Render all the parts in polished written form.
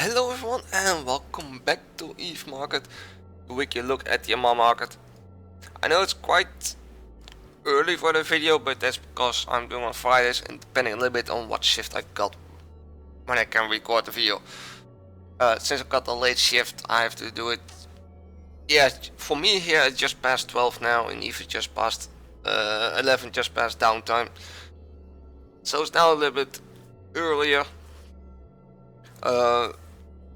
Hello everyone and welcome back to Eve Market, the weekly look at the amarr market. I know it's quite early for the video, but that's because I'm doing on Fridays and depending a little bit on what shift I got when I can record the video. Since I got a late shift, I have to do it. Yeah, for me here it's just past 12 now, and Eve is just past 11, just past downtime. So it's now a little bit earlier.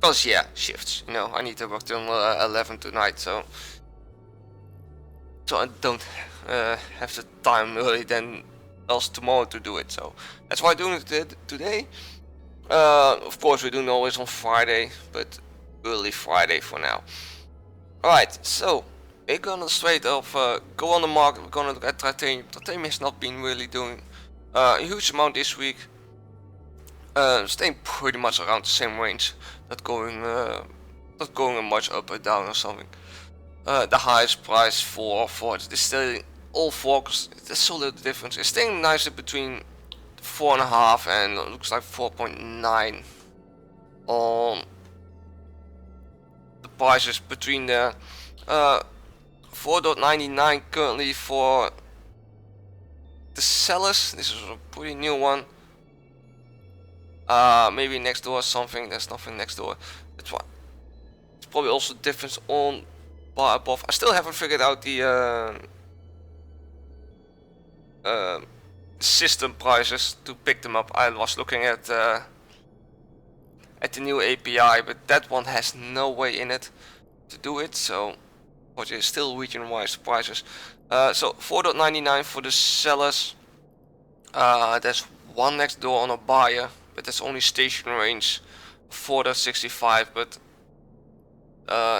Because yeah, shifts, you know, I need to work till 11 tonight, so I don't have the time really then else tomorrow to do it, so that's why I'm doing it today. Of course we're doing always on Friday, but early Friday for now. Alright, so we're gonna straight off go on the market. We're gonna look at titanium. Titanium has not been really doing a huge amount this week. Staying pretty much around the same range, not going much up or down or something. The highest price for it's still all fours. There's so little difference. It's staying nicely between 4.5 and looks like 4.9 on the prices between there. 4.99 currently for the sellers. This is a pretty new one. Maybe next door or something. There's nothing next door. That's why. It's probably also difference on bar above. I still haven't figured out the system prices to pick them up. I was looking at the new API, but that one has no way in it to do it. So, which is still region-wise prices. So 4.99 for the sellers. There's one next door on a buyer. But that's only station range 4.65, but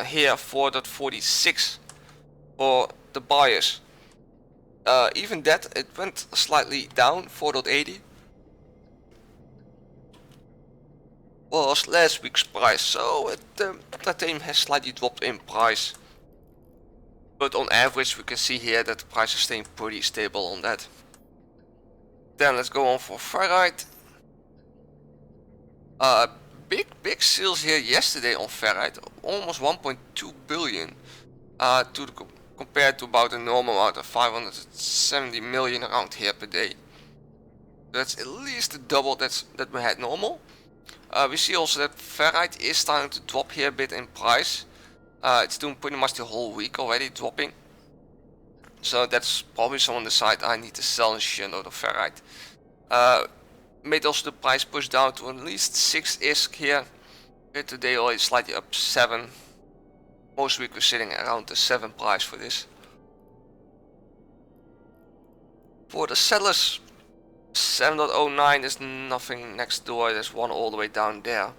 here 4.46 for the buyers. Even that, it went slightly down, 4.80 was last week's price, so titanium has slightly dropped in price, but on average we can see here that the price is staying pretty stable on that. Then let's go on for ferrite. Big sales here yesterday on ferrite, almost 1.2 billion, compared to about a normal amount of 570 million around here per day. That's at least the double that we had normal. We see also that ferrite is starting to drop here a bit in price. It's doing pretty much the whole week already dropping. So that's probably some on the side I need to sell and shit out of ferrite. Made also the price push down to at least 6 here. Here today only slightly up 7. Most week we're sitting around the 7 price for this. For the sellers, 7.09 is nothing next door. There's one all the way down there.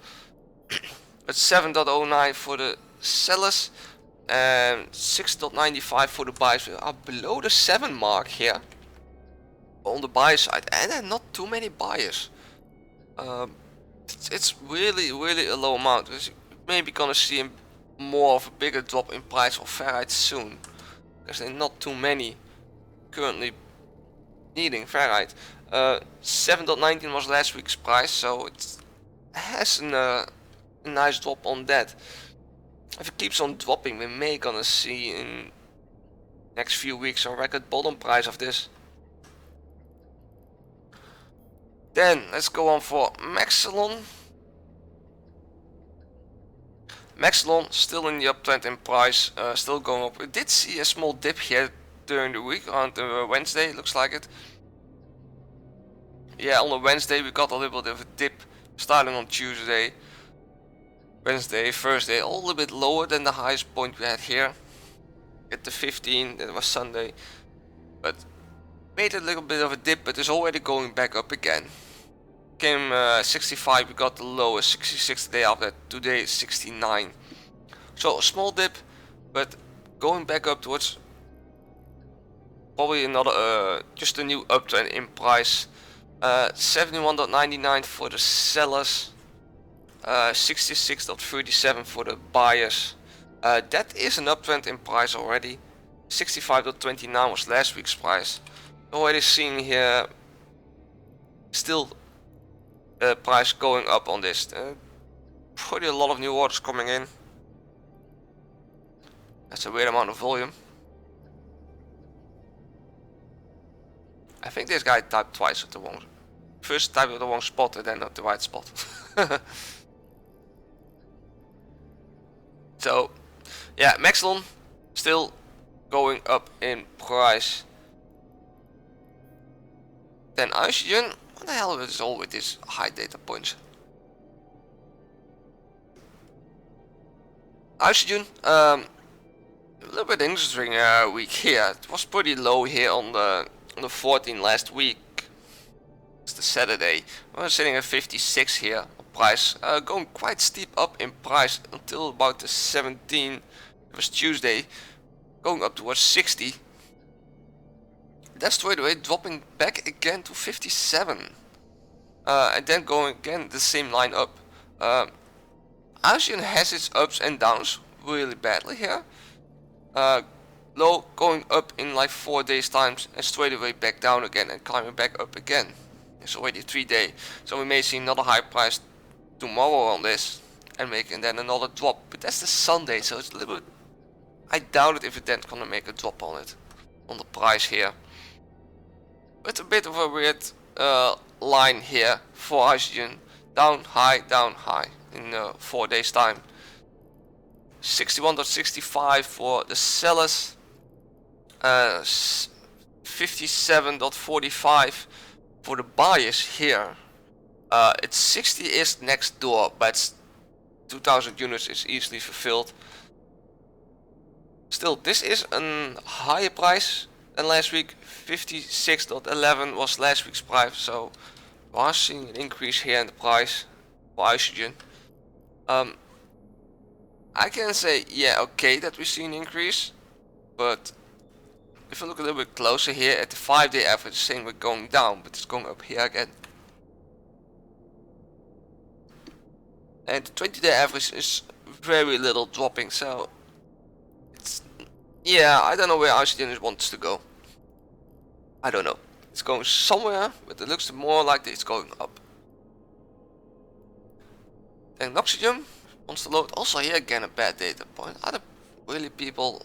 But 7.09 for the sellers and 6.95 for the buyers. We are below the 7 mark here on the buy side, and there are not too many buyers. It's really a low amount. We're maybe gonna see more of a bigger drop in price of ferrite soon, because there are not too many currently needing ferrite. 7.19 was last week's price, so it has a nice drop on that. If it keeps on dropping, we may gonna see in next few weeks a record bottom price of this. Then let's go on for Maxillon. Maxillon still in the uptrend in price, still going up. We did see a small dip here during the week, around Wednesday, looks like it. Yeah, on the Wednesday we got a little bit of a dip, starting on Tuesday, Wednesday, Thursday, all a little bit lower than the highest point we had here. At the 15, that was Sunday, but made a little bit of a dip, but is already going back up again. Came 65, we got the lowest 66 the day after. Today is 69. So a small dip, but going back up towards probably another just a new uptrend in price. 71.99 for the sellers, 66.37 for the buyers. That is an uptrend in price already. 65.29 was last week's price. Already seeing here still price going up on this. pretty a lot of new orders coming in. That's a weird amount of volume. I think this guy typed twice at the wrong. First typed at the wrong spot and then at the right spot. So, yeah, Maxlon still going up in price. Then Oxygen, what the hell is all with these high data points? Oxygen, a little bit interesting week here. It was pretty low here on the 14 last week. It's the Saturday. We're sitting at 56 here on price, going quite steep up in price until about the 17. It was Tuesday, going up towards 60. That's straight away dropping back again to 57, and then going again the same line up. Asian has its ups and downs really badly here. Low going up in like 4 days times and straight away back down again and climbing back up again. It's already 3 days, so we may see another high price tomorrow on this and making then another drop. But that's the Sunday, so it's a little bit. I doubt it if it then gonna make a drop on it, on the price here. But a bit of a weird line here for Oxygen. Down high in 4 days time. 61.65 for the sellers. 57.45 for the buyers here. It's 60 is next door, but 2000 units is easily fulfilled. Still, this is a higher price than last week. 56.11 was last week's price, so we are seeing an increase here in the price for Oxygen. I can say, yeah, okay, that we see an increase, but if you look a little bit closer here at the 5-day average, saying we're going down, but it's going up here again. And the 20-day average is very little dropping, so it's, yeah, I don't know where Oxygen wants to go. I don't know. It's going somewhere, but it looks more like it's going up. Then Oxygen wants to load. Also here again a bad data point. Are there really people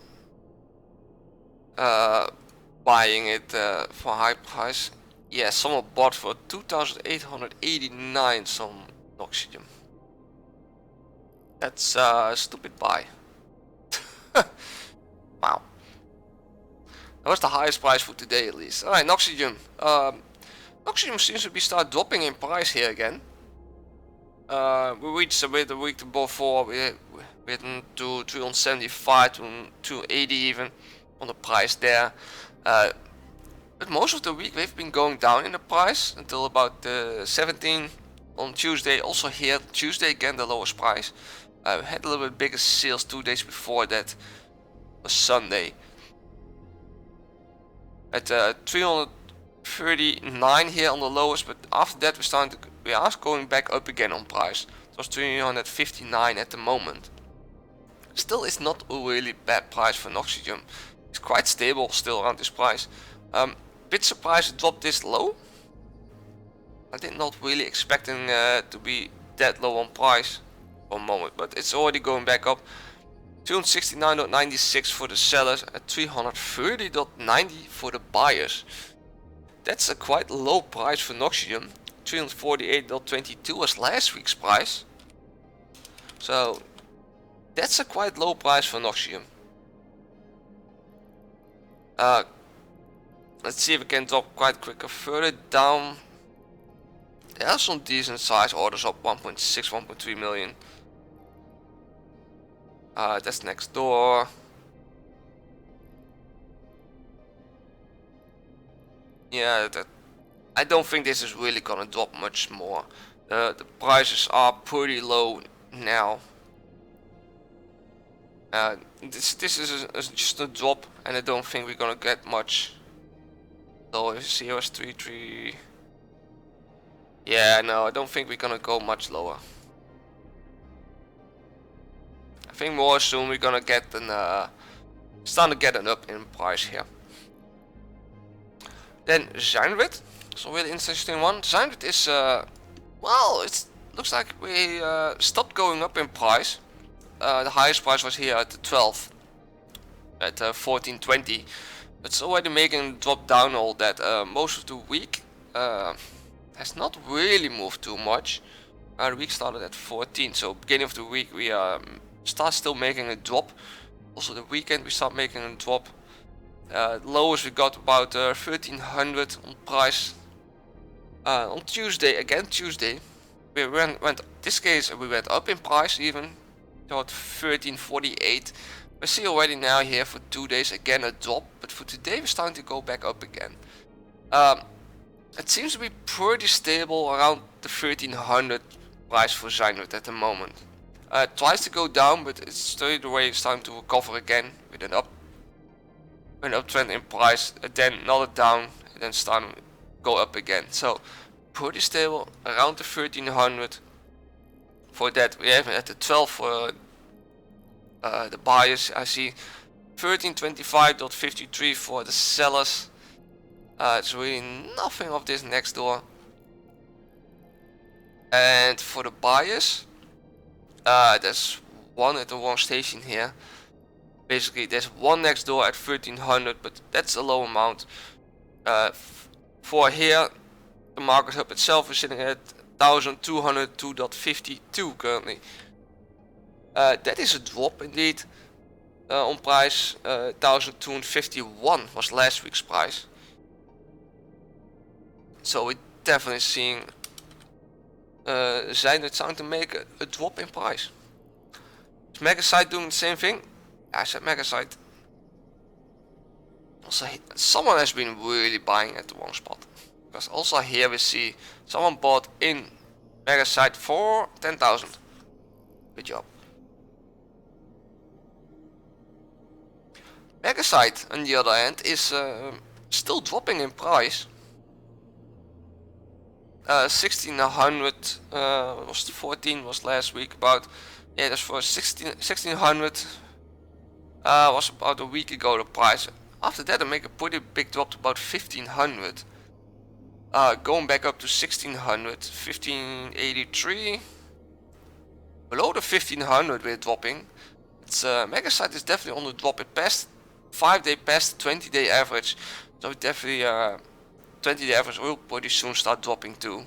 buying it for high price? Yeah, someone bought for 2,889 some Oxygen. That's a stupid buy. Wow. That was the highest price for today at least. Alright, Oxygen. Oxygen seems to be start dropping in price here again. We reached a bit the week before. We went to 375 to 280 even on the price there. But most of the week we've been going down in the price until about the 17 on Tuesday. Also here Tuesday again the lowest price. We had a little bit bigger sales 2 days before that. Was Sunday. At 339 here on the lowest, but after that we are going back up again on price. It was 359 at the moment. Still, it's not a really bad price for Oxygen. It's quite stable still around this price. Bit surprised it dropped this low. I did not really expecting to be that low on price for a moment, but it's already going back up. 269.96 for the sellers at 330.90 for the buyers. That's a quite low price for Oxygen. 348.22 was last week's price. So that's a quite low price for Oxygen. Let's see if we can drop quite quicker further down. There are some decent size orders up 1.6, 1.3 million. That's next door. Yeah, I don't think this is really gonna drop much more. The prices are pretty low now. This is just a drop, and I don't think we're gonna get much. So if you see us 3. Yeah, no, I don't think we're gonna go much lower. I think more soon we're gonna get starting to get an up in price here. Then Zyndred, so really interesting one. Zyndred is well, it's looks like we stopped going up in price. The highest price was here at the 12 at 14.20. It's already making a drop down all that. Most of the week has not really moved too much. The week started at 14, so beginning of the week we start still making a drop. Also the weekend we start making a drop. Lowest we got about 1300 on price. On Tuesday, we went this case we went up in price even to 1348. We see already now here for 2 days again a drop, but for today we're starting to go back up again. It seems to be pretty stable around the 1300 price for Zynoid at the moment. It tries to go down, but it's straight away starting to recover again with an uptrend in price, then another down, and then starting to go up again. So pretty stable around the 1300. For that we have it at the 12 for the buyers. I see 1325.53 for the sellers. It's really nothing of this next door. And for the buyers, there's one at the wrong station here. Basically there's one next door at 1300, but that's a low amount. For here the market hub itself is sitting at 1202.52 currently. That is a drop indeed on price. 1251 was last week's price. So we're definitely seeing Zynoid starting to make a drop in price. Is Megasite doing the same thing? I said Megasite. Also, someone has been really buying at the wrong spot. Because also here we see someone bought in Megasite for 10,000. Good job. Megasite on the other hand is still dropping in price. 1600 was 14 was last week about. Yeah, that's for 1600 was about a week ago the price. After that I make a pretty big drop to about 1500. Going back up to 1600, 1583. Below the 1500 we're dropping. It's Megasite is definitely on the drop. It passed 5-day past 20-day average, so definitely 20-day average will pretty soon start dropping too.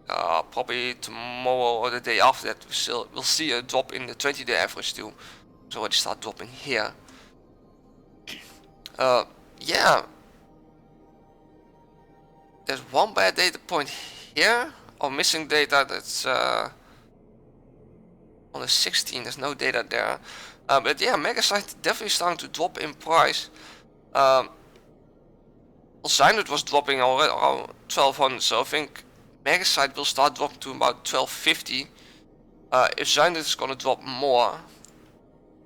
Probably tomorrow or the day after that we'll see a drop in the 20-day average too. So it start dropping here. Yeah. There's one bad data point here, or missing data. That's on the 16th. There's no data there. But yeah, Megasite definitely starting to drop in price. Zynoid was dropping already around 1200, so I think Megasite will start dropping to about 1250. If Zynoid is gonna drop more,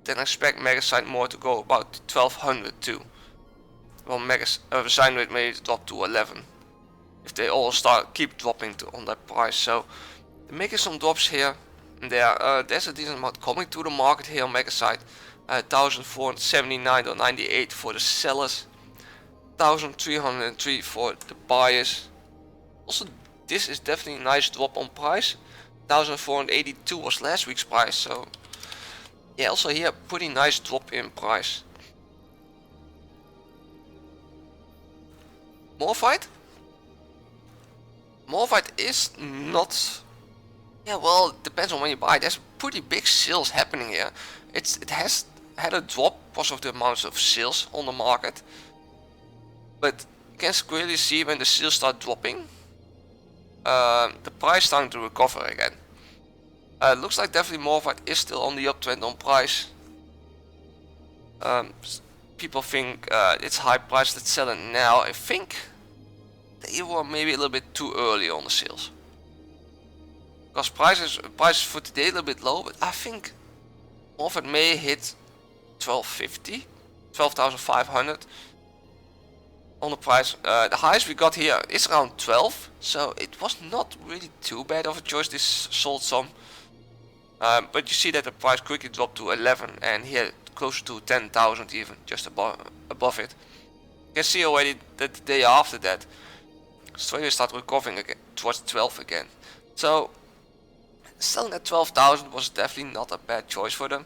then I expect Megasite more to go about 1200 too. Well, Zynoid may drop to 11 if they all keep dropping on that price. So they're making some drops here and there. There's a decent amount coming to the market here on Megasite. 1479.98 for the sellers. 1303 for the buyers. Also, this is definitely a nice drop on price. 1482 was last week's price, so yeah, also here pretty nice drop in price. Morphite is not, yeah, well, it depends on when you buy. There's pretty big sales happening here. It has had a drop because of the amount of sales on the market. But you can clearly see when the sales start dropping, the price starting to recover again. Looks like definitely Morphite is still on the uptrend on price. People think it's high price, let's sell it now. I think they were maybe a little bit too early on the sales. Because prices for today a little bit low, but I think Morphite may hit 1250, 12,500. On the price. The highest we got here is around 12, so it was not really too bad of a choice. This sold some, but you see that the price quickly dropped to 11, and here closer to 10,000 even, just above it. You can see already that the day after that, straight start recovering again towards 12 again. So selling at 12,000 was definitely not a bad choice for them.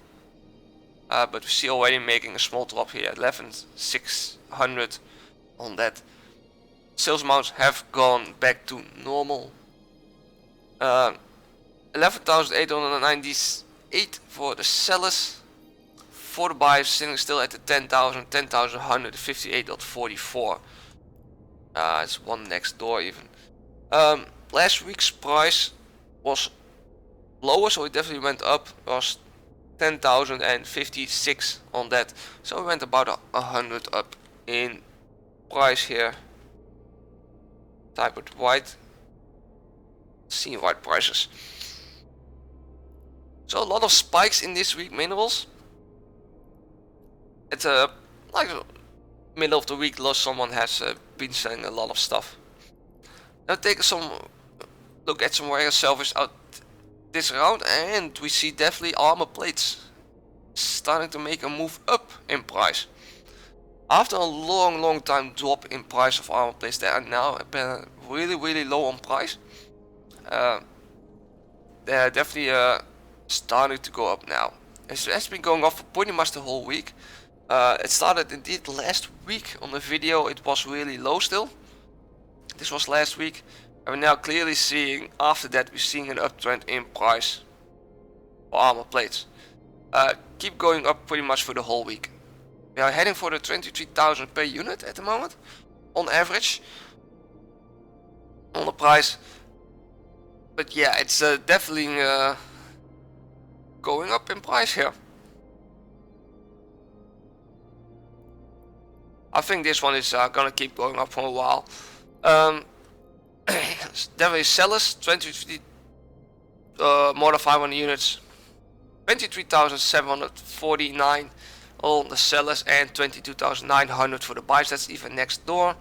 But we see already making a small drop here, 11,600 on that. Sales amounts have gone back to normal. 11,898 for the sellers. For the buyers, sitting still at the 10,000, 10,158.44. It's one next door even. Last week's price was lower, so it definitely went up. It was 10,056 on that, so we went about 100 up in price here. Type it white. See white prices. So a lot of spikes in this week minerals. It's like middle of the week, someone has been selling a lot of stuff. Now take some look at some rare salvage out this round, and we see definitely armor plates starting to make a move up in price. After a long time drop in price of armor plates, they are now really low on price. They're definitely starting to go up now. It has been going up for pretty much the whole week. It started indeed last week on the video. It was really low still. This was last week, and we're now clearly seeing after that we're seeing an uptrend in price for armor plates. Keep going up pretty much for the whole week. We are heading for the 23,000 per unit at the moment on average on the price. But yeah, it's definitely going up in price here. I think this one is gonna keep going up for a while. Definitely sellers, 23 more than 500 units, 23,749 on the sellers and 22,900 for the buyers. That's even next door.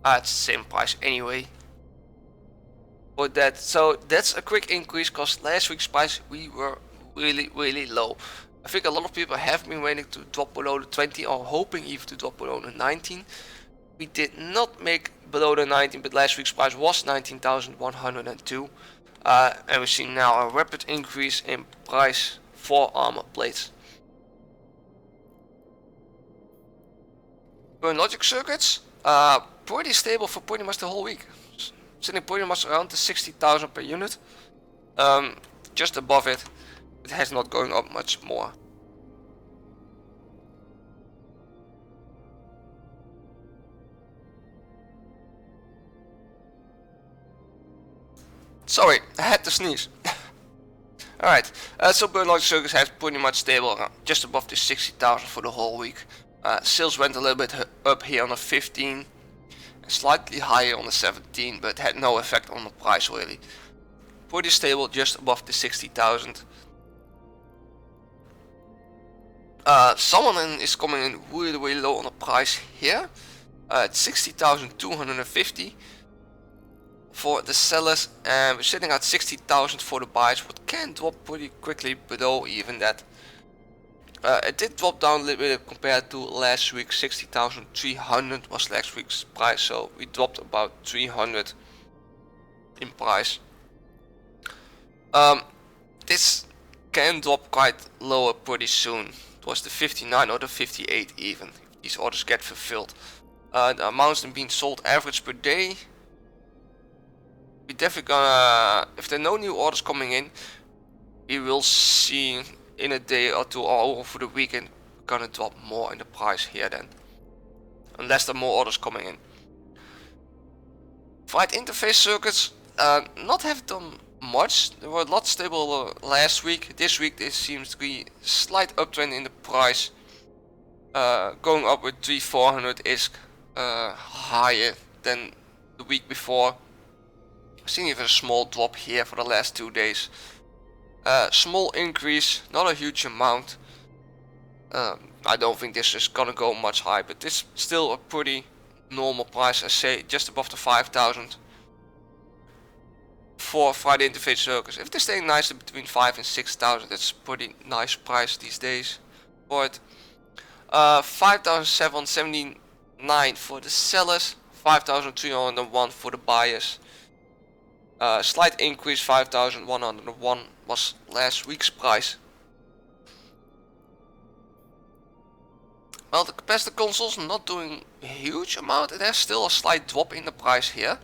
It's the same price anyway for that. So that's a quick increase because last week's price we were really low. I think a lot of people have been waiting to drop below the 20 or hoping even to drop below the 19. We did not make below the 19, but last week's price was 19,102. And we see now a rapid increase in price for armor plates. Burn logic circuits, pretty stable for pretty much the whole week. Sitting pretty much around the 60,000 per unit. Just above it. It has not going up much more. Sorry, I had to sneeze. Alright, so burn logic circuits has pretty much stable around just above the 60,000 for the whole week. Sales went a little bit up here on the 15, and slightly higher on the 17, but had no effect on the price really. Pretty stable just above the 60,000. Someone is coming in really low on the price here. At 60,250 for the sellers, and we're sitting at 60,000 for the buyers, what can drop pretty quickly below even that. It did drop down a little bit compared to last week. 60,300 was last week's price, so we dropped about 300 in price. This can drop quite lower pretty soon, towards the 59 or the 58 even, if these orders get fulfilled. The amounts being sold average per day, we definitely gonna, if there are no new orders coming in, we will see in a day or two or over the weekend gonna drop more in the price here then, unless there are more orders coming in. Fried interface circuits, not have done much. They were a lot stable last week. This week there seems to be a slight uptrend in the price, going up with 300-400 ISK higher than the week before. I've seen even a small drop here for the last 2 days. Small increase, not a huge amount. I don't think this is gonna go much higher, but this is still a pretty normal price. I say just above the 5,000 for Friday interface circuits. If they're staying nicely between 5 and 6,000, that's a pretty nice price these days for it. 5,779 for the sellers, 5,301 for the buyers. Slight increase, 5,101 was last week's price. Well, the capacitor consoles not doing a huge amount. There's still a slight drop in the price here.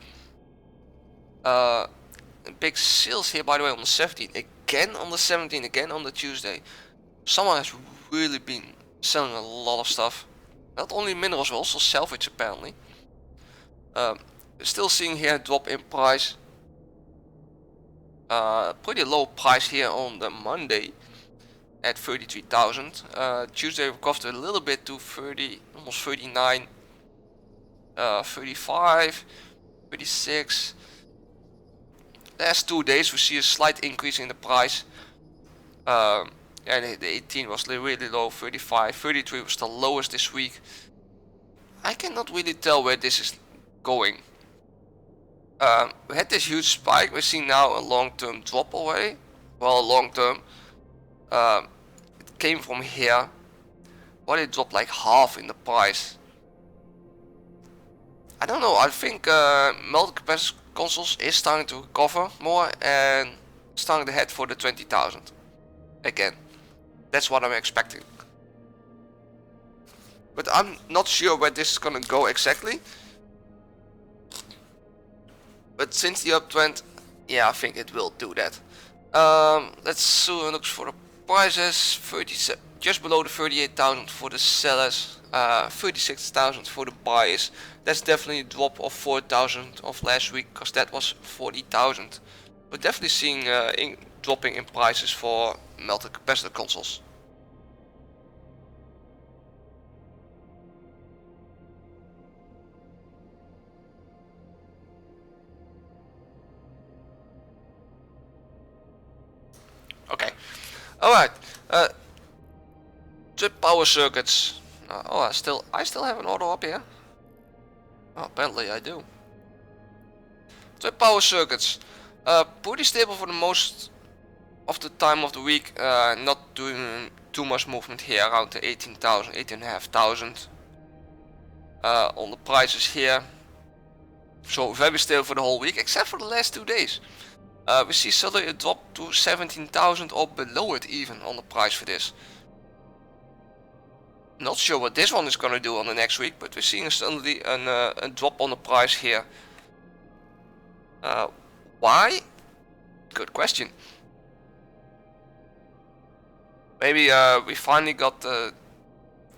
Big sales here, by the way, on the 17th. Again on the 17th, again on the Tuesday. Someone has really been selling a lot of stuff. Not only minerals, but also salvage apparently. Still seeing here a drop in price. Pretty low price here on the Monday at 33,000. Tuesday recovered a little bit to 30, almost 39, 35, 36. Last 2 days we see a slight increase in the price. And the 18 was really low, 35, 33 was the lowest this week. I cannot really tell where this is going. We had this huge spike. We're seeing now a long-term drop already. Well, long-term. It came from here, but it dropped like half in the price. I don't know. I think multi-capacitor consoles is starting to recover more and starting to head for the 20,000 again. That's what I'm expecting. But I'm not sure where this is gonna go exactly. But since the uptrend, yeah, I think it will do that. Let's look for the prices. 37, just below the 38,000 for the sellers, 36,000 for the buyers. That's definitely a drop of 4,000 of last week, because that was 40,000. We're definitely seeing dropping in prices for multi-capacitor consoles. Okay, alright. Trip power circuits. Oh, I still have an order up here. Oh, apparently I do. Trip power circuits. Pretty stable for the most of the time of the week. Not doing too much movement here, around the 18,000, 18,500 on the prices here. So very stable for the whole week, except for the last 2 days. We see suddenly a drop to 17,000 or below it even on the price for this. Not sure what this one is gonna do on the next week, but we're seeing suddenly a drop on the price here. Why? Good question. Maybe we finally got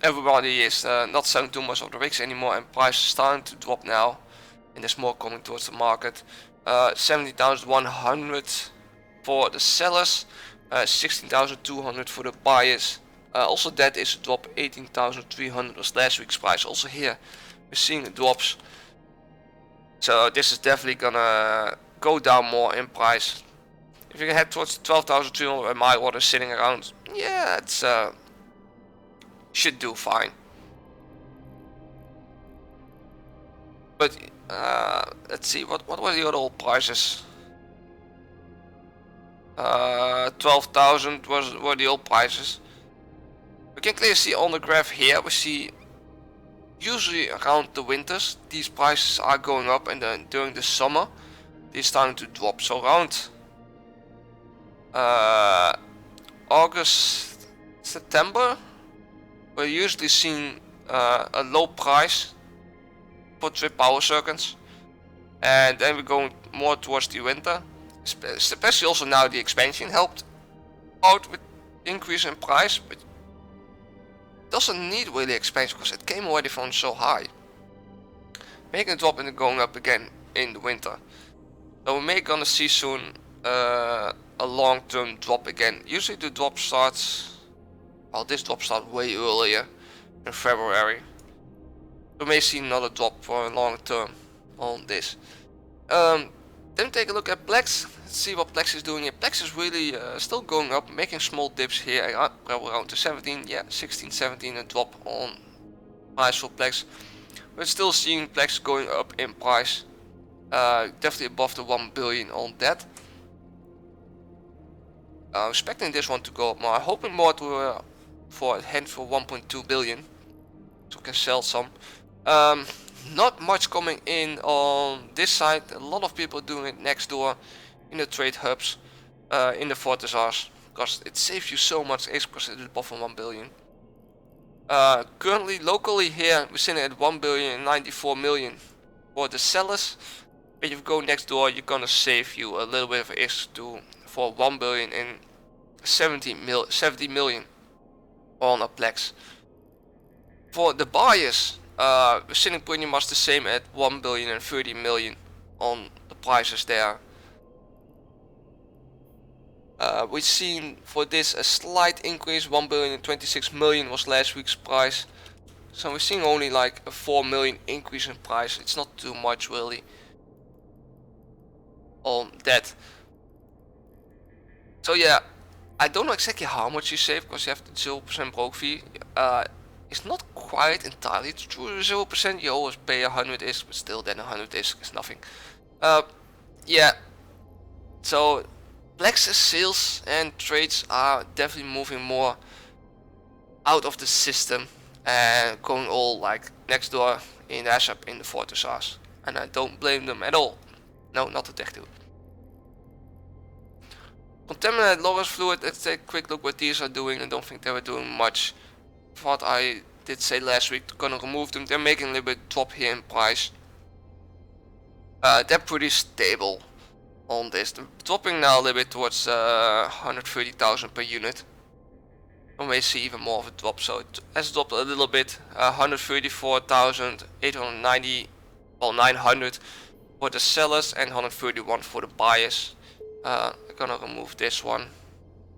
everybody is not selling too much of the rigs anymore, and price is starting to drop now, and there's more coming towards the market. 17,100 for the sellers, 16,200 for the buyers. Also that is a drop. 18,300 was last week's price. Also here we're seeing the drops, so this is definitely gonna go down more in price. If you can head towards 12,300 and my order sitting around, yeah, it's should do fine. But let's see, what were the other old prices? 12,000 were the old prices. We can clearly see on the graph here, we see usually around the winters these prices are going up, and then during the summer they're starting to drop. So around August, September, we're usually seeing a low price for trip power circuits, and then we're going more towards the winter, especially also now the expansion helped out with increase in price, but doesn't need really expansion because it came already from so high, making a drop and going up again in the winter. So we may gonna see soon a long-term drop again. Usually the drop starts, well, this drop starts way earlier in February. We may see another drop for a long term on this. Then take a look at Plex. Let's see what Plex is doing here. Plex is really still going up, making small dips here around to 17, yeah, 16, 17, a drop on price for Plex. We're still seeing Plex going up in price, definitely above the 1 billion on that. I'm expecting this one to go up more. I'm hoping more for a hand for 1.2 billion, so we can sell some. Not much coming in on this side. A lot of people doing it next door in the trade hubs, in the fortresses, because it saves you so much 8% above from 1 billion. Currently, locally here, we're sitting at 1 billion and 94 million for the sellers. If you go next door, you're gonna save you a little bit of x2 for 1 billion and 70 million on a plex. For the buyers, we're sitting pretty much the same at 1 billion and 30 million on the prices there. We've seen for this a slight increase. 1 billion and 26 million was last week's price. So we're seeing only like a 4 million increase in price. It's not too much really on that. So yeah, I don't know exactly how much you save because you have the 0% broke fee. It's not quite entirely true. 0%, you always pay 100 ISK, but still then 100 ISK is nothing. Yeah, so Plex's sales and trades are definitely moving more out of the system and going all like next door in the ASAP in the fortresses, and I don't blame them at all. No, not the tech dude. Contaminated loggers fluid, let's take a quick look what these are doing. I don't think they were doing much. What I did say last week, gonna remove them. They're making a little bit drop here in price. They're pretty stable on this. They're dropping now a little bit towards 130,000 per unit. We may see even more of a drop, so it has dropped a little bit. 134,890, well 900 for the sellers and 131 for the buyers. I'm gonna remove this one.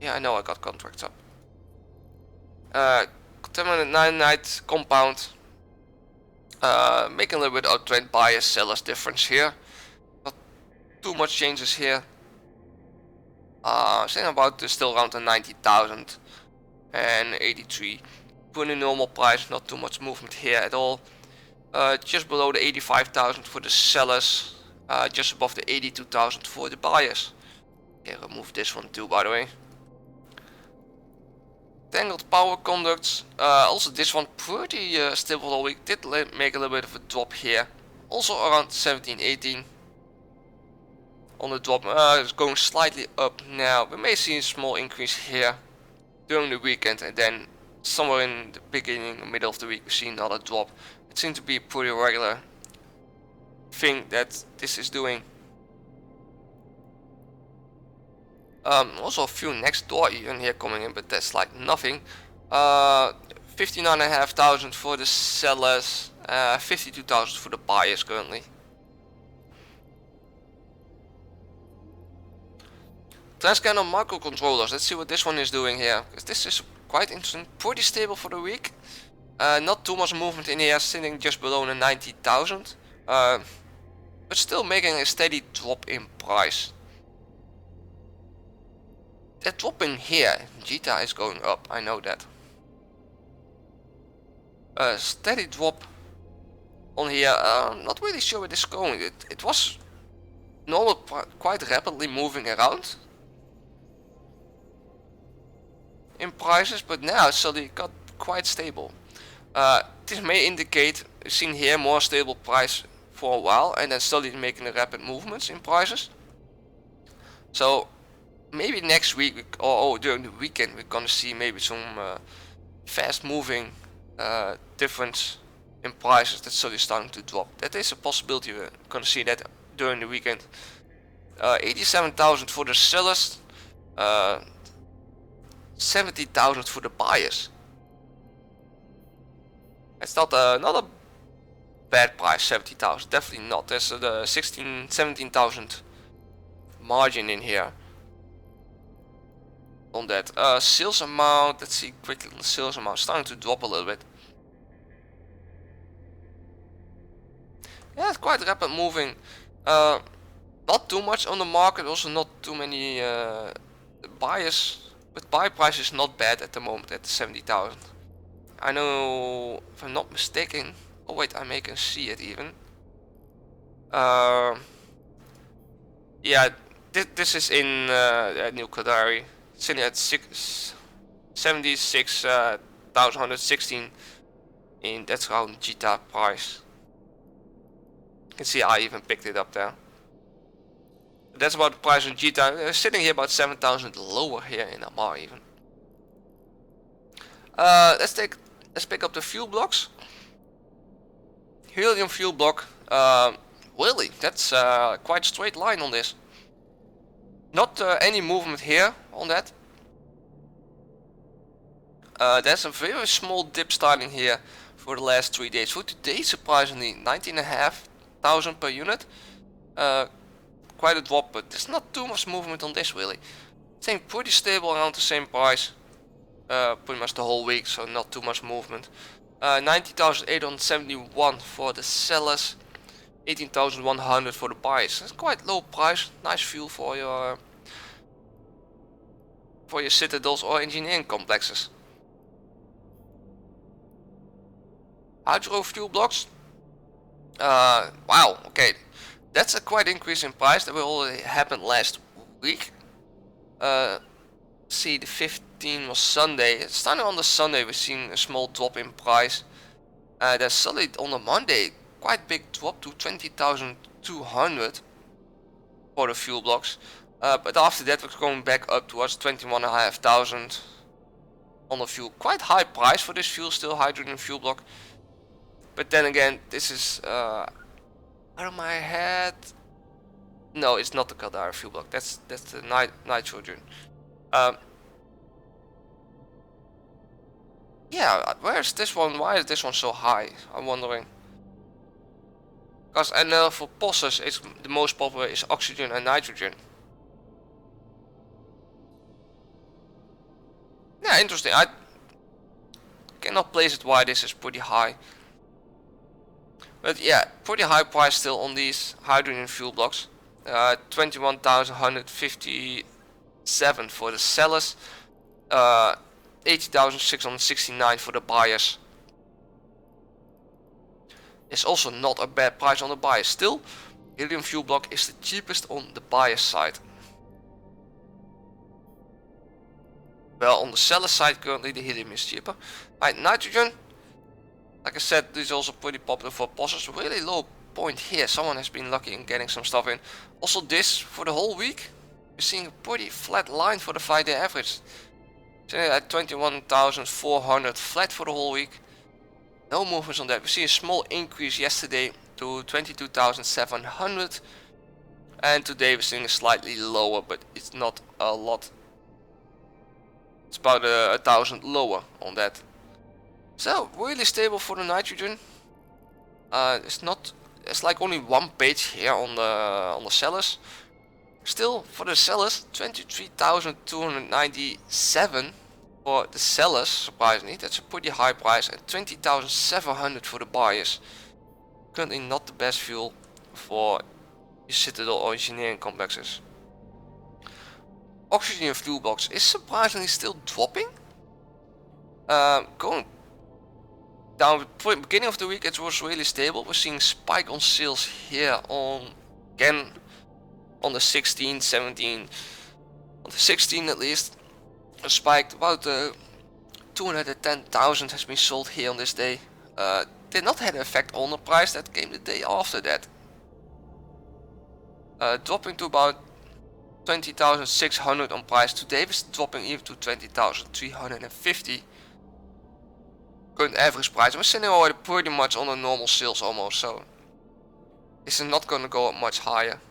Yeah, I know I got contracts up. Contaminated 9-night compound. Making a little bit of trend buyers sellers difference here. Not too much changes here. Saying about still around the 90,000 and 83. For the normal price, not too much movement here at all. Just below the 85,000 for the sellers. Just above the 82,000 for the buyers. Okay, remove this one too, by the way. Tangled power conducts. Also this one pretty stable all week. Did make a little bit of a drop here. Also around 17, 18. On the drop, it's going slightly up now. We may see a small increase here during the weekend, and then somewhere in the beginning, middle of the week, we see another drop. It seems to be a pretty regular thing that this is doing. Also a few next door even here coming in, but that's like nothing. 59,500 for the sellers, 52,000 for the buyers currently. Transcanner microcontrollers, let's see what this one is doing here, because this is quite interesting, pretty stable for the week. Not too much movement in here, sitting just below the 90,000, but still making a steady drop in price. They're dropping here. Jita is going up, I know that. Steady drop on here. Not really sure where this is going. It was normal, quite rapidly moving around in prices, but now it suddenly got quite stable. This may indicate, seen here, more stable price for a while, and then suddenly making the rapid movements in prices. So maybe next week or during the weekend we're gonna see maybe some fast moving difference in prices that's suddenly starting to drop. That is a possibility. We're gonna see that during the weekend. 87,000 for the sellers, 70,000 for the buyers. It's not a bad price. 70,000, definitely not. There's the 17,000 margin in here on that. Sales amount, let's see quickly on the sales amount, starting to drop a little bit. Yeah, it's quite rapid moving. Not too much on the market, also not too many buyers, but buy price is not bad at the moment at 70,000. I know, if I'm not mistaken, oh wait, I can see it even. Yeah, this is in New Kadari. It's in at 76,116 in that's around Jita price. can see I even picked it up there. That's about the price on G-Time. We're sitting here about 7,000 lower here in amarr even. Let's pick up the fuel blocks. Helium fuel block. Really, that's quite a straight line on this. Not any movement here on that. There's a very small dip starting here for the last 3 days. For today, surprisingly, 19,500 per unit. Quite a drop, but there's not too much movement on this really. Staying pretty stable around the same price. Pretty much the whole week, so not too much movement. 19,871 for the sellers. 18,100 for the buyers. That's quite low price. Nice fuel for your citadels or engineering complexes. Hydro fuel blocks. Wow. Okay, that's a quite increase in price. That will already happen last week. See, the 15th was Sunday. Starting on the Sunday, we're seeing a small drop in price. There's suddenly on the Monday quite big drop to 20,200 for the fuel blocks. But after that, we're going back up towards 21,500 on the fuel. Quite high price for this fuel, still hydrogen fuel block. But then again, this is out of my head. No, it's not the Caldera fuel block. That's the nitrogen. Yeah, where's this one? Why is this one so high? I'm wondering. Because I know for POSes, it's the most popular is oxygen and nitrogen. Yeah, interesting. I cannot place it why this is pretty high. But yeah, pretty high price still on these hydrogen fuel blocks. 21,157 for the sellers. 80,669 for the buyers. It's also not a bad price on the buyers. Still, helium fuel block is the cheapest on the buyer's side. Well, on the seller side currently the helium is cheaper. Right, nitrogen. Like I said, this is also pretty popular for POSes. Really low point here. Someone has been lucky in getting some stuff in. Also this, for the whole week, we're seeing a pretty flat line for the 5-day average. Sitting at 21,400 flat for the whole week. No movements on that. We see a small increase yesterday to 22,700. And today we're seeing a slightly lower, but it's not a lot. It's about 1,000 lower on that. So really stable for the nitrogen. It's like only one page here on the sellers. Still for the sellers, 23,297 for the sellers. Surprisingly, that's a pretty high price, and 20,700 for the buyers. Currently not the best fuel for your citadel or engineering complexes. Oxygen fuel blocks is surprisingly still dropping. Going down at the beginning of the week, it was really stable. We're seeing a spike on sales here on again on the 16th, 17th, on the 16th at least. A spike about 210,000 has been sold here on this day. Did not have an effect on the price. That came the day after that. Dropping to about 20,600 on price. Today was dropping even to 20,350. Current average price. We're sitting already pretty much on the normal sales almost, so this is not going to go up much higher.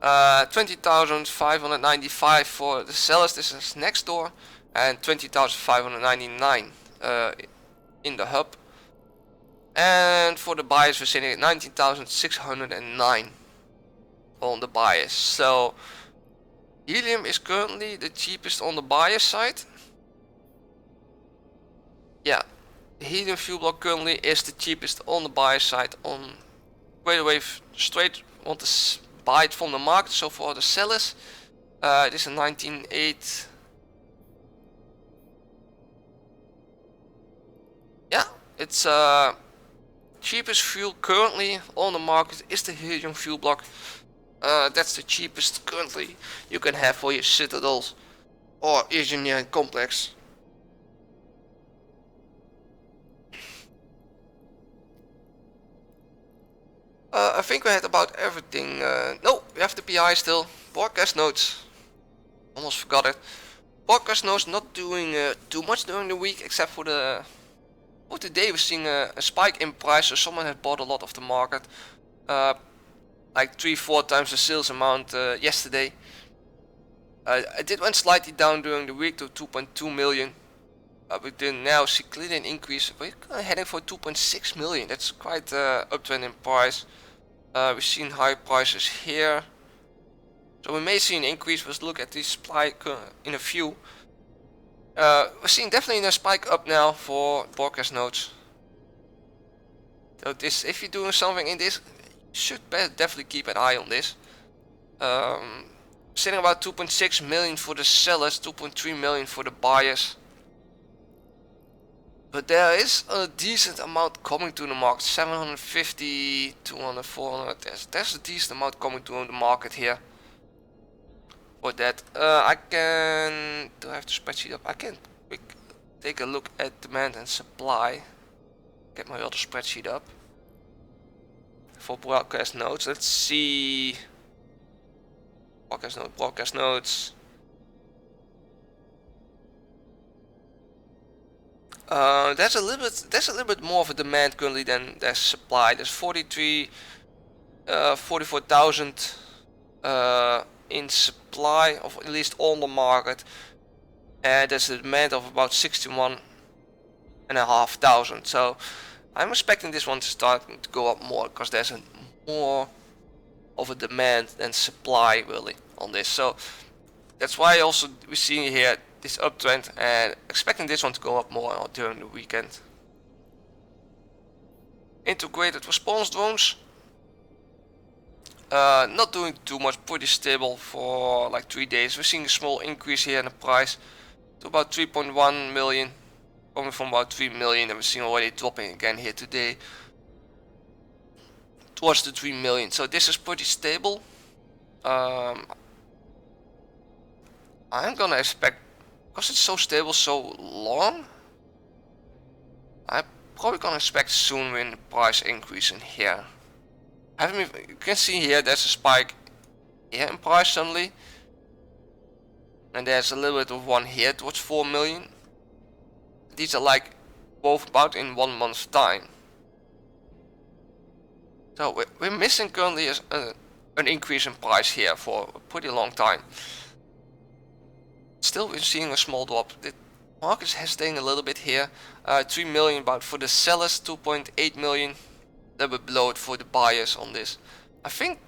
20,595 for the sellers. This is next door, and 20,599 in the hub. And for the buyers, we're sitting at 19,609 on the buyers. So helium is currently the cheapest on the buyer side. Yeah, the helium fuel block currently is the cheapest on the buyer side. On straight away, straight want to buy it from the market. So for the sellers, this is 19.8. Yeah, it's cheapest fuel currently on the market is the helium fuel block. That's the cheapest currently you can have for your citadels or engineering complex. I think we had about everything. No, we have the PI still. Broadcast nodes. Almost forgot it. Broadcast nodes not doing too much during the week, except for the. For today, we're seeing a spike in price. So someone had bought a lot of the market, like 3-4 times the sales amount yesterday. It did went slightly down during the week to 2.2 million. We then now see clearly an increase. We're heading for 2.6 million. That's quite uptrend in price. We've seen high prices here, so we may see an increase. Let's look at the supply in a few. We're seeing definitely a spike up now for broadcast nodes. So this, if you're doing something in this, you should definitely keep an eye on this. Sitting about 2.6 million for the sellers, 2.3 million for the buyers. But there is a decent amount coming to the market, 750, 200, 400, there's a decent amount coming to the market here. For that, I can, do I have the spreadsheet up? I can take a look at demand and supply. Get my other spreadsheet up. For broadcast nodes, let's see. Broadcast nodes. There's a little bit more of a demand currently than there's supply. There's 44,000 in supply, of at least on the market, and there's a demand of about 61,500. So I'm expecting this one to start to go up more, because there's a more of a demand than supply really on this. So that's why also we're seeing here this uptrend, and expecting this one to go up more during the weekend. Integrated response drones, not doing too much, pretty stable for like 3 days. We're seeing a small increase here in the price to about 3.1 million, coming from about 3 million, and we're seeing already dropping again here today towards the 3 million. So this is pretty stable. I'm gonna expect, because it's so stable so long, I'm probably gonna expect soon when the price increase in here. You can see here there's a spike here in price suddenly, and there's a little bit of one here towards 4 million. These are like both about in 1 month's time. So we're missing currently an increase in price here for a pretty long time. Still, we're seeing a small drop. The market is hesitating a little bit here. 3 million about for the sellers, 2.8 million. A little bit below it for the buyers on this. I think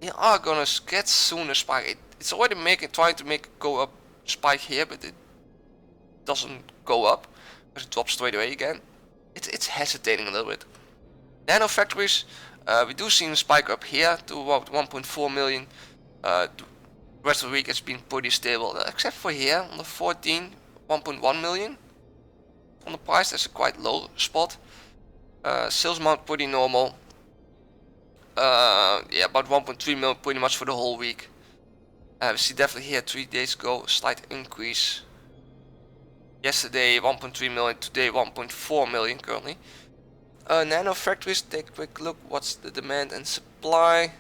we are gonna get soon a spike. It's already trying to make it go up spike here, but it doesn't go up because it drops straight away again. It's hesitating a little bit. Nano factories, we do see a spike up here to about 1.4 million. The rest of the week it's been pretty stable, except for here on the 14, 1.1 million. On the price, that's a quite low spot. Sales amount pretty normal. Yeah, about 1.3 million pretty much for the whole week. We see definitely here 3 days ago a slight increase. Yesterday 1.3 million, today 1.4 million currently. Nano factories, take a quick look. What's the demand and supply?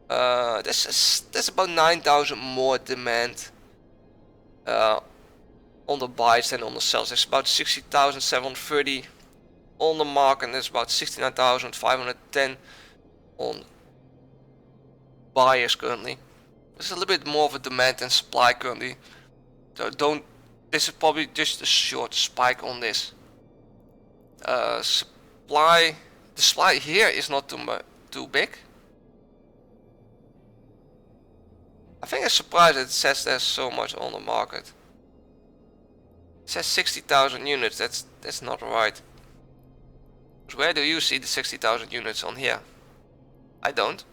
There's about 9,000 more demand on the buys than on the sells. There's about 60,730 on the market, and there's about 69,510 on buyers currently. There's a little bit more of a demand than supply currently. So this is probably just a short spike on this. The supply here is not too big. I think I'm surprised that it says there's so much on the market. It says 60,000 units. That's not right. Where do you see the 60,000 units on here? I don't.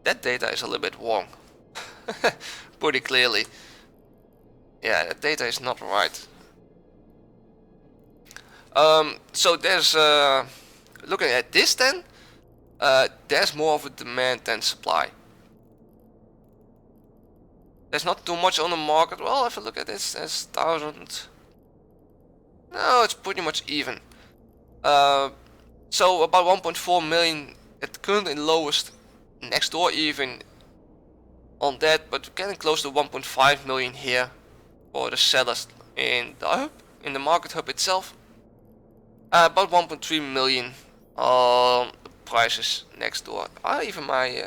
That data is a little bit wrong. Pretty clearly. Yeah, that data is not right. So there's looking at this then, there's more of a demand than supply. There's not too much on the market. Well, if you look at this, there's 1,000 No, it's pretty much even. So about 1.4 million at current and lowest, next door even on that, but getting close to 1.5 million here for the sellers in the hub, in the market hub itself. About 1.3 million on the prices next door. Even my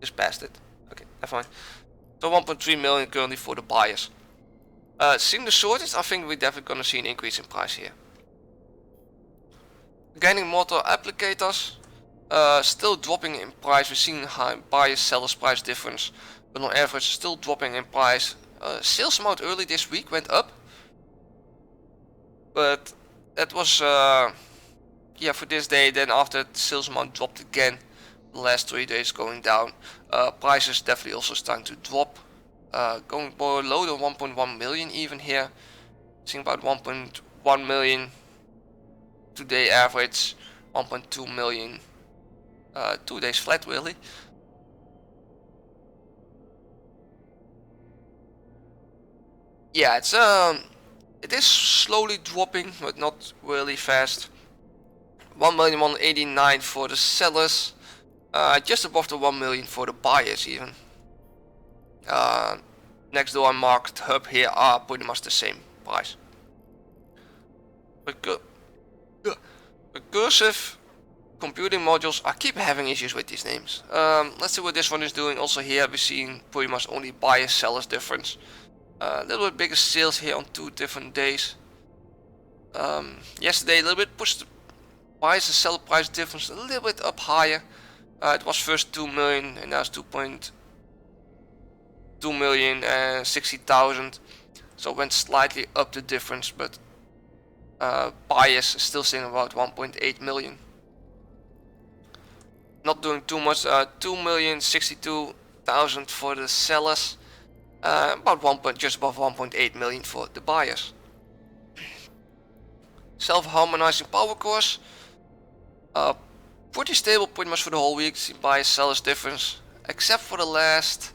just passed it. Okay, that's fine. So 1.3 million currently for the buyers. Seeing the shortage, I think we're definitely gonna see an increase in price here. Gaining motor applicators, still dropping in price. We're seeing high buyers sellers price difference, but on average still dropping in price. Sales amount early this week went up, but that was yeah, for this day. Then after the sales amount dropped again, the last 3 days going down. Prices definitely also starting to drop, going below the 1.1 million even here. Seeing about 1.1 million today average, 1.2 million 2 days flat really. Yeah, it is slowly dropping, but not really fast. 1,189,000 for the sellers, just above the 1 million for the buyers even. Next door market hub here are pretty much the same price. Recursive computing modules, I keep having issues with these names. Let's see what this one is doing. Also here we're seeing pretty much only buyers sellers difference. A little bit bigger sales here on 2 different days. Yesterday a little bit pushed the buyers and seller price difference a little bit up higher. It was first 2 million and now it's 2.2 million and 60,000. So it went slightly up the difference, but buyers still saying about 1.8 million. Not doing too much. 2,062,000 for the sellers. About just above 1.8 million for the buyers. Self-harmonizing power cores, pretty stable pretty much for the whole week. See buyers sellers difference, except for the last.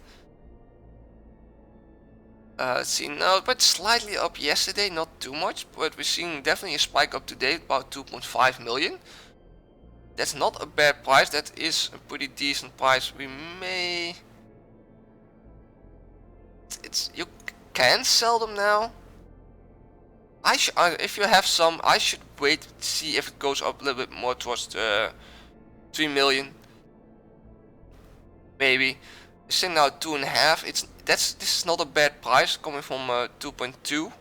Let's see now, but slightly up yesterday, not too much, but we're seeing definitely a spike up today, about 2.5 million. That's not a bad price. That is a pretty decent price. We may. You can sell them now. If you have some, I should wait to see if it goes up a little bit more towards the 3 million. Maybe. It's saying now 2.5. This is not a bad price coming from 2.2.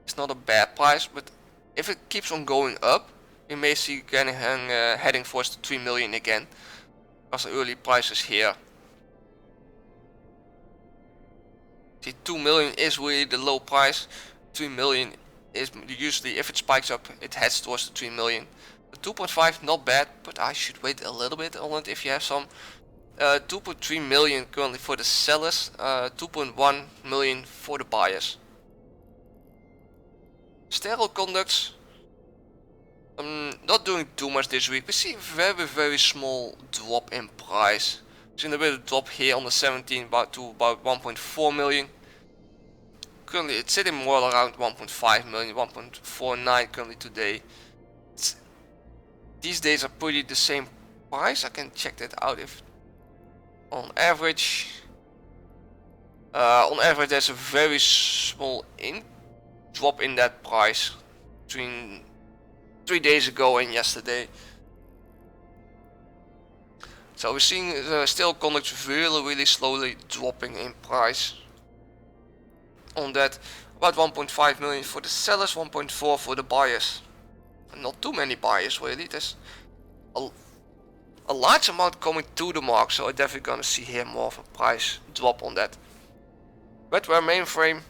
It's not a bad price, but if it keeps on going up, we may see again heading towards the 3 million again. Because the early prices here. See, 2 million is really the low price. 3 million is usually, if it spikes up, it heads towards the 3 million. The 2.5 not bad, but I should wait a little bit on it if you have some. 2.3 million currently for the sellers, 2.1 million for the buyers. Sterile conducts, not doing too much this week. We see very small drop in price. Seen a bit of drop here on the 17 about 1.4 million. Currently it's sitting more around 1.5 million, 1.49 currently today. These days are pretty the same price. I can check that out if on average. On average there's a very small drop in that price between 3 days ago and yesterday. So we're seeing steel conducts really slowly dropping in price. On that, about 1.5 million for the sellers, 1.4 for the buyers. Not too many buyers really. There's a large amount coming to the mark, so I'm definitely gonna see here more of a price drop on that. Wetware mainframe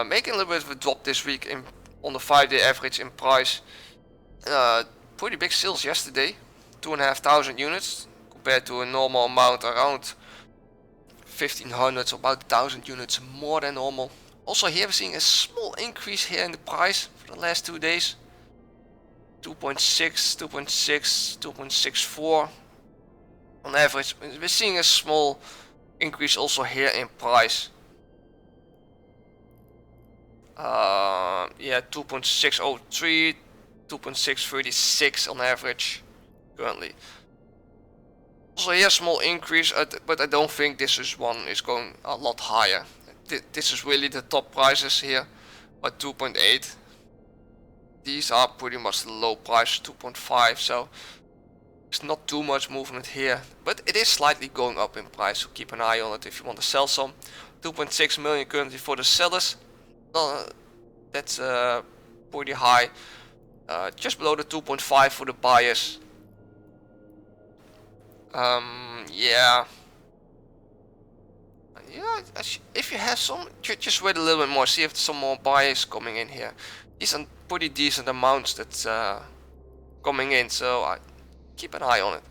making a little bit of a drop this week on the 5-day average in price. Pretty big sales yesterday, 2,500 units compared to a normal amount around 1,500, so about 1,000 units more than normal. Also here we're seeing a small increase here in the price for the last 2 days. 2.6, 2.6, 2.64 on average. We're seeing a small increase also here in price. Yeah, 2.603, 2.636 on average currently. Also here, small increase, but I don't think this one is going a lot higher. This is really the top prices here, but 2.8. These are pretty much the low price, 2.5. So there's not too much movement here, but it is slightly going up in price. So keep an eye on it if you want to sell some. 2.6 million currently for the sellers. That's pretty high. Just below the 2.5 for the buyers. Yeah. Yeah, if you have some, just wait a little bit more, see if some more buyers coming in here. These are pretty decent amounts that's coming in, so keep an eye on it.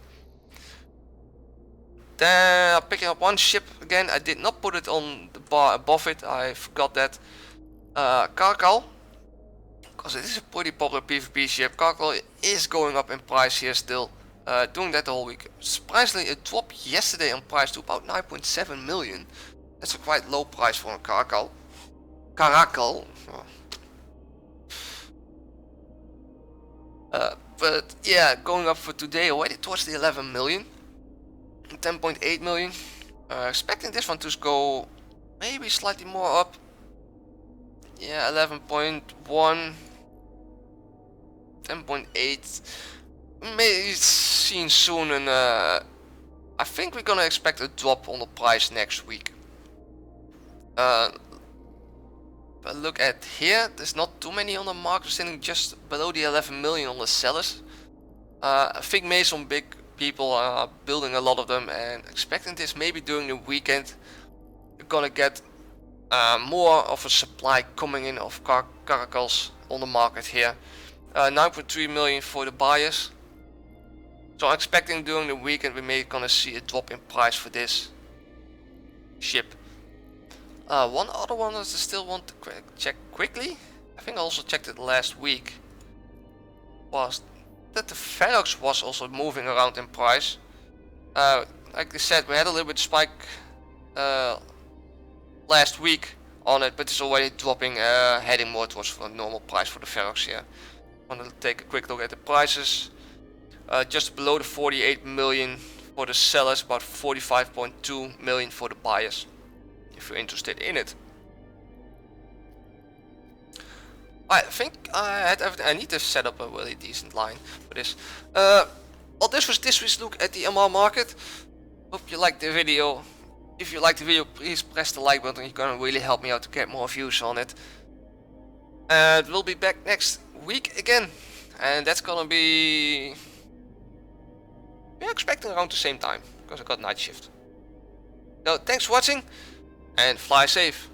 Then picking up one ship again. I did not put it on the bar above it, I forgot that. Carcal, because it is a pretty popular PvP ship. Carcal is going up in price here still. Doing that the whole week. Surprisingly, it dropped yesterday on price to about 9.7 million. That's a quite low price for a Caracal. Oh. But yeah, going up for today already towards the 11 million. 10.8 million. Expecting this one to go maybe slightly more up. Yeah, 11.1. 10.8. Maybe seen soon, and I think we're gonna expect a drop on the price next week. But look at here, there's not too many on the market, sitting just below the 11 million on the sellers. I think maybe some big people are building a lot of them, and expecting this maybe during the weekend. You're gonna get more of a supply coming in of caracals on the market here. 9.3 million for the buyers. So I'm expecting during the weekend we may gonna see a drop in price for this ship. One other one that I still want to check quickly, I think I also checked it last week, was that the Ferox was also moving around in price. Like I said, we had a little bit spike last week on it, but it's already dropping, heading more towards a normal price for the Ferox here. I want to take a quick look at the prices. Just below the 48 million for the sellers, about 45.2 million for the buyers, if you're interested in it. I think I had everything. I need to set up a really decent line for this. Well, this was this week's look at the amarr market. Hope you liked the video. If you liked the video, please press the like button. You're gonna really help me out to get more views on it. And we'll be back next week again, and that's gonna be, we're expecting around the same time, because I got night shift. So thanks for watching, and fly safe.